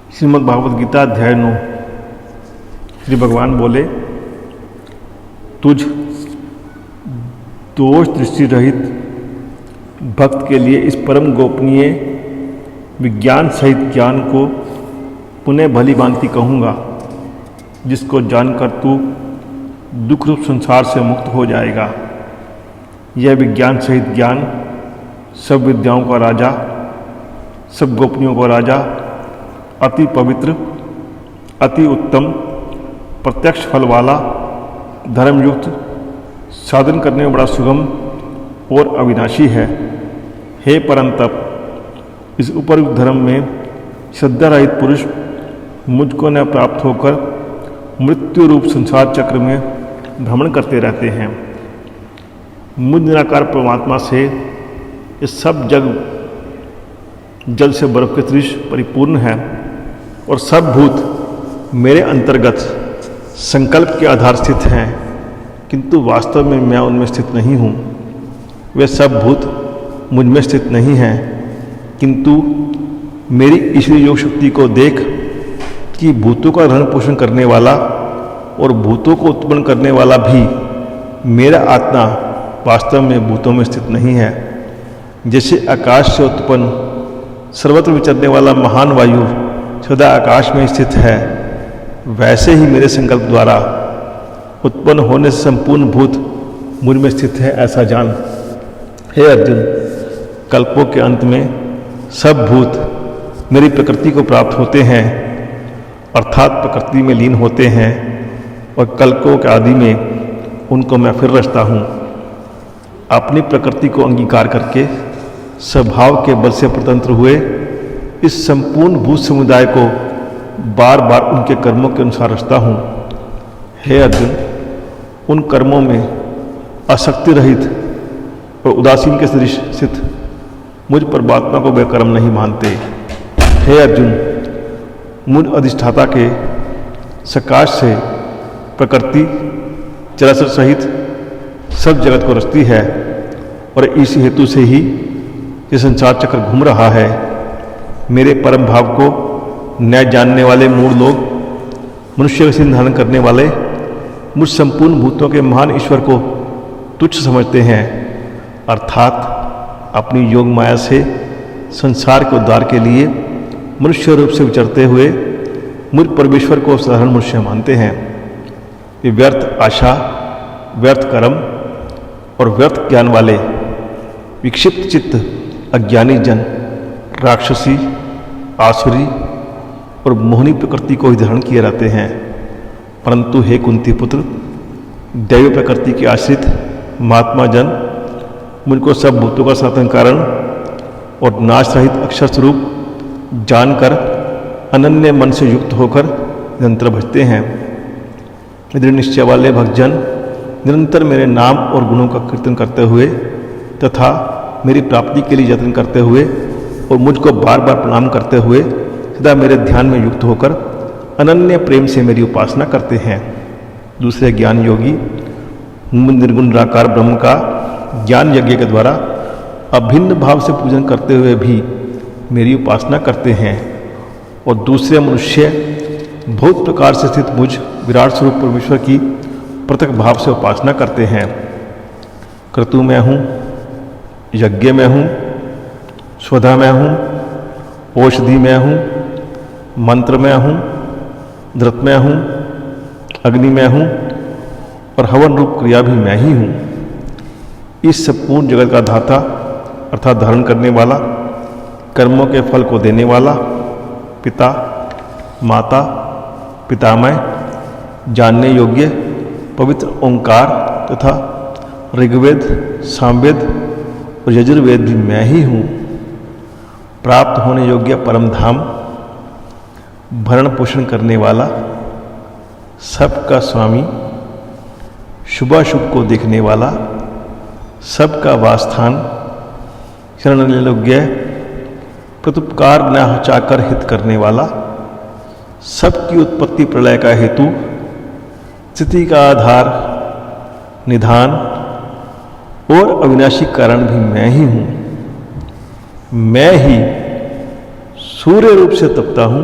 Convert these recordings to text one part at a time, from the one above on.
श्रीमद् भागवत गीता अध्याय 9। श्री भगवान बोले, तुझ दोष दृष्टि रहित भक्त के लिए इस परम गोपनीय विज्ञान सहित ज्ञान को पुनः भली भांति कहूँगा, जिसको जानकर तू दुख रूप संसार से मुक्त हो जाएगा। यह विज्ञान सहित ज्ञान सब विद्याओं का राजा, सब गोपनीयों का राजा, अति पवित्र, अति उत्तम, प्रत्यक्ष फल वाला, धर्मयुक्त, साधन करने में बड़ा सुगम और अविनाशी है। हे परंतप, इस उपयुक्त धर्म में श्रद्धा रहित पुरुष मुझको न प्राप्त होकर मृत्यु रूप संसार चक्र में भ्रमण करते रहते हैं। मुझ निराकार परमात्मा से ये सब जग जल से बर्फ के सदृश परिपूर्ण है और सब भूत मेरे अंतर्गत संकल्प के आधार स्थित हैं, किंतु वास्तव में मैं उनमें स्थित नहीं हूँ। वे सब भूत मुझ में स्थित नहीं हैं, किंतु मेरी ईश्वरीय योग शक्ति को देख कि भूतों का भरण पोषण करने वाला और भूतों को उत्पन्न करने वाला भी मेरा आत्मा वास्तव में भूतों में स्थित नहीं है। जैसे आकाश से उत्पन्न सर्वत्र विचरने वाला महान वायु सदा आकाश में स्थित है, वैसे ही मेरे संकल्प द्वारा उत्पन्न होने से संपूर्ण भूत मुझ में स्थित है, ऐसा जान। हे अर्जुन, कल्पों के अंत में सब भूत मेरी प्रकृति को प्राप्त होते हैं, अर्थात प्रकृति में लीन होते हैं, और कल्पों के आदि में उनको मैं फिर रचता हूँ। अपनी प्रकृति को अंगीकार करके स्वभाव के बल से स्वतंत्र हुए इस संपूर्ण भूत समुदाय को बार बार उनके कर्मों के अनुसार रचता हूँ। हे अर्जुन, उन कर्मों में आसक्ति रहित और उदासीन के सदृश स्थित मुझ परमात्मा को वे कर्म नहीं मानते। हे अर्जुन, मुझ अधिष्ठाता के सकाश से प्रकृति चराचर सहित सब जगत को रचती है, और इसी हेतु से ही ये संसार चक्र घूम रहा है। मेरे परम भाव को न जानने वाले मूढ़ लोग मनुष्य का सिंह धारण करने वाले मुझ संपूर्ण भूतों के महान ईश्वर को तुच्छ समझते हैं, अर्थात अपनी योग माया से संसार के उद्धार के लिए मनुष्य रूप से विचरते हुए मुझ परमेश्वर को साधारण मनुष्य मानते हैं। ये व्यर्थ आशा, व्यर्थ कर्म और व्यर्थ ज्ञान वाले विक्षिप्त चित्त अज्ञानी जन राक्षसी, आसुरी और मोहनी प्रकृति को ही धारण किए रहते हैं। परंतु हे कुंती पुत्र, दैव प्रकृति के आश्रित महात्मा जन मुझको सब भूतों का सनातन कारण और नाश रहित अक्षर स्वरूप जानकर अनन्य मन से युक्त होकर निरंतर भजते हैं। दृढ़ निश्चय वाले भक्तजन निरंतर मेरे नाम और गुणों का कीर्तन करते हुए तथा मेरी प्राप्ति के लिए यत्न करते हुए और मुझको बार बार प्रणाम करते हुए सदा मेरे ध्यान में युक्त होकर अनन्य प्रेम से मेरी उपासना करते हैं। दूसरे ज्ञान योगी निर्गुण निराकार ब्रह्म का ज्ञान यज्ञ के द्वारा अभिन्न भाव से पूजन करते हुए भी मेरी उपासना करते हैं, और दूसरे मनुष्य बहुत प्रकार से स्थित मुझ विराट स्वरूप परमेश्वर की पृथक भाव से उपासना करते हैं। क्रतु में हूँ, यज्ञ में हूँ, स्वधा में हूँ, औषधि में हूँ, मंत्र में हूँ, धृत में हूँ, अग्नि में हूँ, और हवन रूप क्रिया भी मैं ही हूँ। इस संपूर्ण जगत का धाता अर्थात धारण करने वाला, कर्मों के फल को देने वाला, पिता, माता, पितामह, जानने योग्य पवित्र ओंकार तथा ऋग्वेद, सामवेद और यजुर्वेद भी मैं ही हूँ। प्राप्त होने योग्य परम धाम, भरण पोषण करने वाला, सबका स्वामी, शुभाशुभ को देखने वाला, सबका वासस्थान, शरण योग्य, प्रत्युपकार न चाकर हित करने वाला, सबकी उत्पत्ति प्रलय का हेतु, स्थिति का आधार, निधान और अविनाशी कारण भी मैं ही हूँ। मैं ही सूर्य रूप से तपता हूँ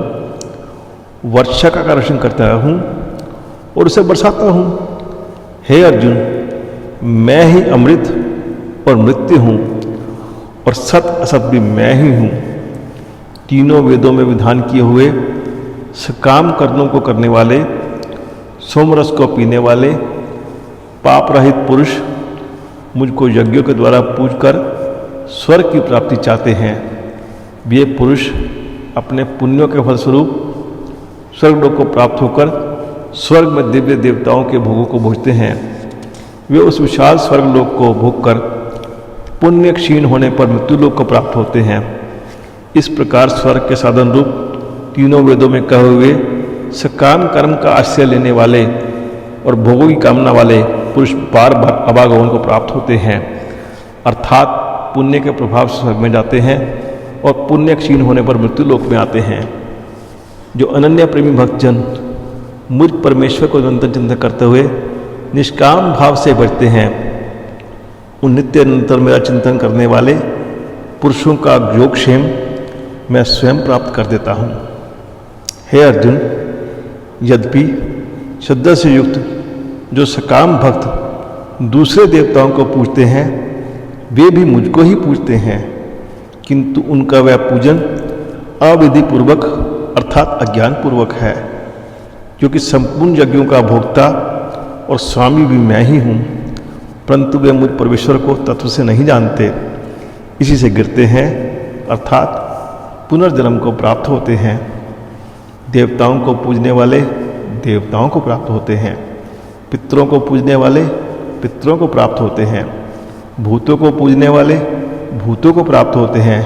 वर्षा का आकर्षण करता हूँ और उसे बरसाता हूँ। हे अर्जुन, मैं ही अमृत और मृत्यु हूँ और सत असत भी मैं ही हूँ। तीनों वेदों में विधान किए हुए सकाम कर्मों को करने वाले, सोमरस को पीने वाले, पाप रहित पुरुष मुझको यज्ञों के द्वारा पूजकर स्वर्ग की प्राप्ति चाहते हैं। वे पुरुष अपने पुण्यों के फलस्वरूप स्वर्गलोक को प्राप्त होकर स्वर्ग में दिव्य देवताओं के भोगों को भोगते हैं। वे उस विशाल स्वर्गलोक को भोगकर पुण्य क्षीण होने पर मृत्युलोक को प्राप्त होते हैं। इस प्रकार स्वर्ग के साधन रूप तीनों वेदों में कहे हुए सकाम कर्म का आश्रय लेने वाले और भोगों की कामना वाले पुरुष बार बार अभागवन को प्राप्त होते हैं, अर्थात पुण्य के प्रभाव से स्वर्ग में जाते हैं और पुण्य क्षीण होने पर मृत्युलोक में आते हैं। जो अनन्य प्रेमी भक्तजन मुझ परमेश्वर को निरंतर चिंतन करते हुए निष्काम भाव से बचते हैं, उन नित्य निरंतर मेरा चिंतन करने वाले पुरुषों का योगक्षेम मैं स्वयं प्राप्त कर देता हूँ। हे अर्जुन, यद्यपि श्रद्धा से युक्त जो सकाम भक्त दूसरे देवताओं को पूजते हैं, वे भी मुझको ही पूजते हैं, किंतु उनका वह पूजन अविधि पूर्वक अर्थात अज्ञान पूर्वक है, क्योंकि संपूर्ण यज्ञों का भोक्ता और स्वामी भी मैं ही हूँ, परंतु वे मुझ परमेश्वर को तत्व से नहीं जानते, इसी से गिरते हैं अर्थात पुनर्जन्म को प्राप्त होते हैं। देवताओं को पूजने वाले देवताओं को प्राप्त होते हैं, पितरों को पूजने वाले पितरों को प्राप्त होते हैं, भूतों को पूजने वाले भूतों को प्राप्त होते हैं,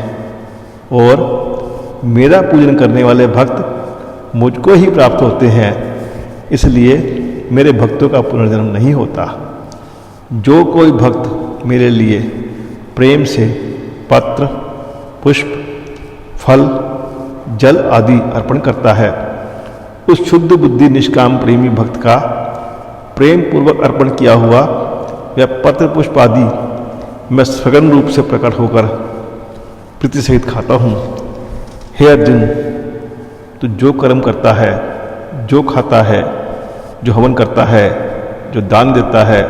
और मेरा पूजन करने वाले भक्त मुझको ही प्राप्त होते हैं। इसलिए मेरे भक्तों का पुनर्जन्म नहीं होता। जो कोई भक्त मेरे लिए प्रेम से पत्र, पुष्प, फल, जल आदि अर्पण करता है, उस शुद्ध बुद्धि निष्काम प्रेमी भक्त का प्रेम पूर्वक अर्पण किया हुआ वह पत्र पुष्प आदि मैं सघन रूप से प्रकट होकर प्रीति सहित खाता हूँ। हे अर्जुन, तो जो कर्म करता है, जो खाता है, जो हवन करता है, जो दान देता है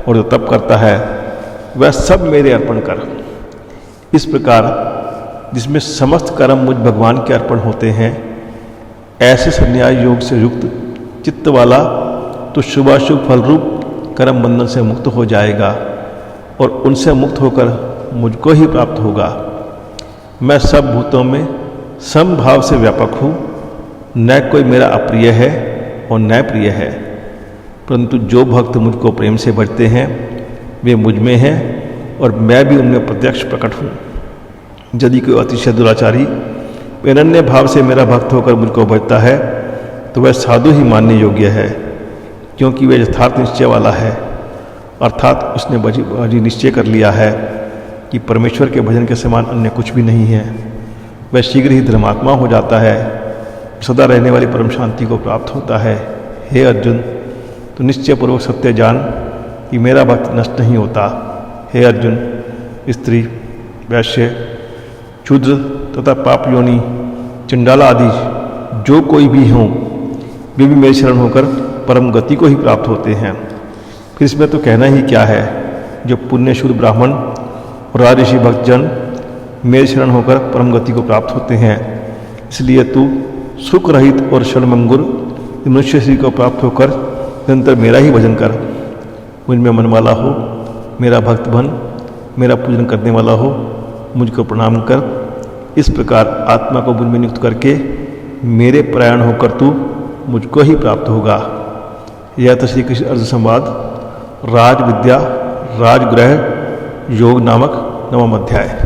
और जो तप करता है, वह सब मेरे अर्पण कर। इस प्रकार जिसमें समस्त कर्म मुझ भगवान के अर्पण होते हैं, ऐसे संन्यास योग से युक्त चित्त वाला तो शुभाशुभ फल रूप कर्म बंधन से मुक्त हो जाएगा और उनसे मुक्त होकर मुझको ही प्राप्त होगा। मैं सब भूतों में समभाव से व्यापक हूँ, न कोई मेरा अप्रिय है और न प्रिय है, परंतु जो भक्त मुझको प्रेम से भजते हैं वे मुझ में हैं और मैं भी उनमें प्रत्यक्ष प्रकट हूँ। यदि कोई अतिशय दुराचारी अनन्य भाव से मेरा भक्त होकर मुझको भजता है तो वह साधु ही मानने योग्य है, क्योंकि वह यथार्थ निश्चय वाला है, अर्थात उसने बाजी निश्चय कर लिया है कि परमेश्वर के भजन के समान अन्य कुछ भी नहीं है। वह शीघ्र ही धर्मात्मा हो जाता है, सदा रहने वाली परम शांति को प्राप्त होता है। हे अर्जुन, तो निश्चय पूर्वक सत्य जान कि मेरा भक्त नष्ट नहीं होता। हे अर्जुन, स्त्री, वैश्य, शूद्र तथा पाप योनि, चंडाला आदि जो कोई भी हों, वे भी मेरी शरण होकर परम गति को ही प्राप्त होते हैं। फिर इसमें तो कहना ही क्या है, जो पुण्य शुद्ध ब्राह्मण और राजऋषि भक्तजन मेरे शरण होकर परम गति को प्राप्त होते हैं। इसलिए तू सुख रहित और षणमंगुर मनुष्य श्री को प्राप्त होकर निरंतर मेरा ही भजन कर। मुझ में मन वाला हो, मेरा भक्त बन, मेरा पूजन करने वाला हो, मुझको प्रणाम कर। इस प्रकार आत्मा को मुझ में नियुक्त करके मेरे प्रयाण होकर तू मुझको ही प्राप्त होगा। यह तो श्री कृष्ण अर्जुन संवाद राज विद्या राजगृह योग नामक 9वां अध्याय।